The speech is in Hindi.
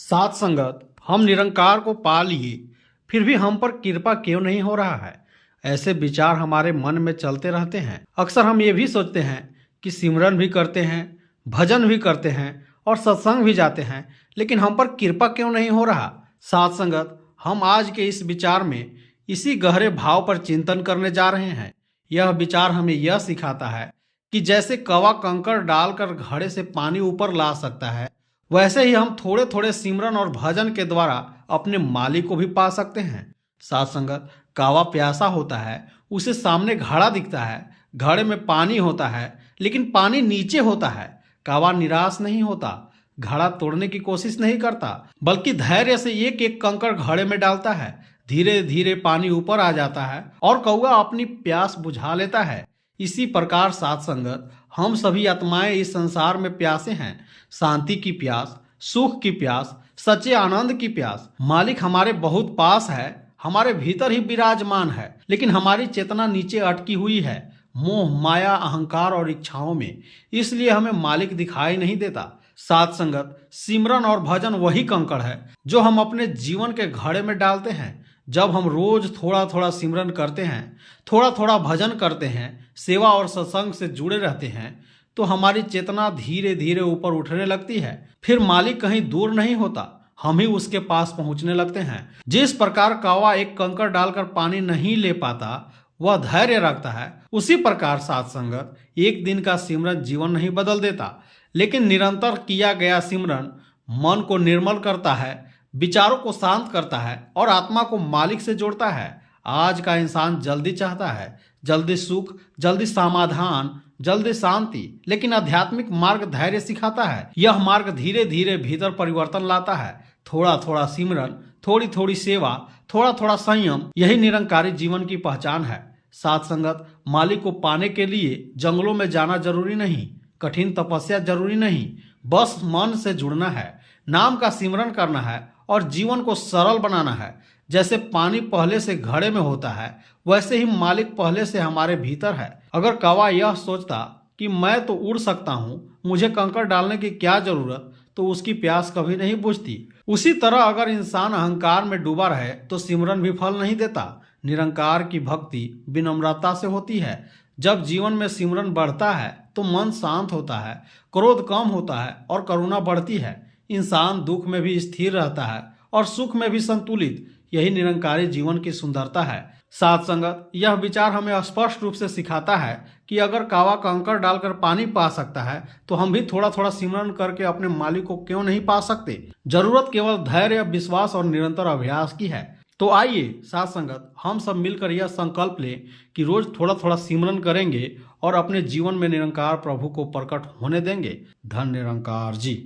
सात संगत, हम निरंकार को पा लिए, फिर भी हम पर कृपा क्यों नहीं हो रहा है। ऐसे विचार हमारे मन में चलते रहते हैं। अक्सर हम ये भी सोचते हैं कि सिमरन भी करते हैं, भजन भी करते हैं और सत्संग भी जाते हैं, लेकिन हम पर कृपा क्यों नहीं हो रहा। सात संगत, हम आज के इस विचार में इसी गहरे भाव पर चिंतन करने जा रहे हैं। यह विचार हमें यह सिखाता है कि जैसे कौवा कंकड़ डालकर घड़े से पानी ऊपर ला सकता है, वैसे ही हम थोड़े थोड़े सिमरन और भजन के द्वारा अपने मालिक को भी पा सकते हैं। साथ संगत, कौवा प्यासा होता है, उसे सामने घड़ा दिखता है, घड़े में पानी होता है, लेकिन पानी नीचे होता है। कौवा निराश नहीं होता, घड़ा तोड़ने की कोशिश नहीं करता, बल्कि धैर्य से एक एक कंकड़ घड़े में डालता है। धीरे धीरे पानी ऊपर आ जाता है और कौवा अपनी प्यास बुझा लेता है। इसी प्रकार साथ संगत, हम सभी आत्माएं इस संसार में प्यासे हैं। शांति की प्यास, सुख की प्यास, सच्चे आनंद की प्यास। मालिक हमारे बहुत पास है, हमारे भीतर ही विराजमान है, लेकिन हमारी चेतना नीचे अटकी हुई है, मोह, माया, अहंकार और इच्छाओं में। इसलिए हमें मालिक दिखाई नहीं देता। साथ संगत, सिमरन और भजन वही कंकड़ है जो हम अपने जीवन के घड़े में डालते हैं। जब हम रोज थोड़ा थोड़ा सिमरन करते हैं, थोड़ा थोड़ा भजन करते हैं, सेवा और सत्संग से जुड़े रहते हैं, तो हमारी चेतना धीरे धीरे ऊपर उठने लगती है। फिर मालिक कहीं दूर नहीं होता, हम ही उसके पास पहुंचने लगते हैं। जिस प्रकार कौवा एक कंकड़ डालकर पानी नहीं ले पाता, वह धैर्य रखता है, उसी प्रकार साथ संगत, एक दिन का सिमरन जीवन नहीं बदल देता, लेकिन निरंतर किया गया सिमरन मन को निर्मल करता है, विचारों को शांत करता है और आत्मा को मालिक से जोड़ता है। आज का इंसान जल्दी चाहता है, जल्दी सुख, जल्दी समाधान, जल्दी शांति, लेकिन आध्यात्मिक मार्ग धैर्य सिखाता है। यह मार्ग धीरे धीरे भीतर परिवर्तन लाता है। थोड़ा थोड़ा सिमरन, थोड़ी थोड़ी सेवा, थोड़ा थोड़ा संयम, यही निरंकारी जीवन की पहचान है। साथ संगत, मालिक को पाने के लिए जंगलों में जाना जरूरी नहीं, कठिन तपस्या जरूरी नहीं, बस मन से जुड़ना है, नाम का सिमरन करना है और जीवन को सरल बनाना है। जैसे पानी पहले से घड़े में होता है, वैसे ही मालिक पहले से हमारे भीतर है। अगर कौवा यह सोचता कि मैं तो उड़ सकता हूँ, मुझे कंकड़ डालने की क्या जरूरत, तो उसकी प्यास कभी नहीं बुझती। उसी तरह अगर इंसान अहंकार में डूबा रहे तो सिमरन भी फल नहीं देता। निरंकार की भक्ति विनम्रता से होती है। जब जीवन में सिमरन बढ़ता है तो मन शांत होता है, क्रोध कम होता है और करुणा बढ़ती है। इंसान दुख में भी स्थिर रहता है और सुख में भी संतुलित। यही निरंकारी जीवन की सुंदरता है। साथ संगत, यह विचार हमें स्पष्ट रूप से सिखाता है कि अगर कौवा कंकड़ डालकर पानी पा सकता है, तो हम भी थोड़ा थोड़ा सिमरन करके अपने मालिक को क्यों नहीं पा सकते। जरूरत केवल धैर्य, विश्वास और निरंतर अभ्यास की है। तो आइए साथ संगत, हम सब मिलकर यह संकल्प लें कि रोज थोड़ा थोड़ा सिमरन करेंगे और अपने जीवन में निरंकार प्रभु को प्रकट होने देंगे। धन निरंकार जी।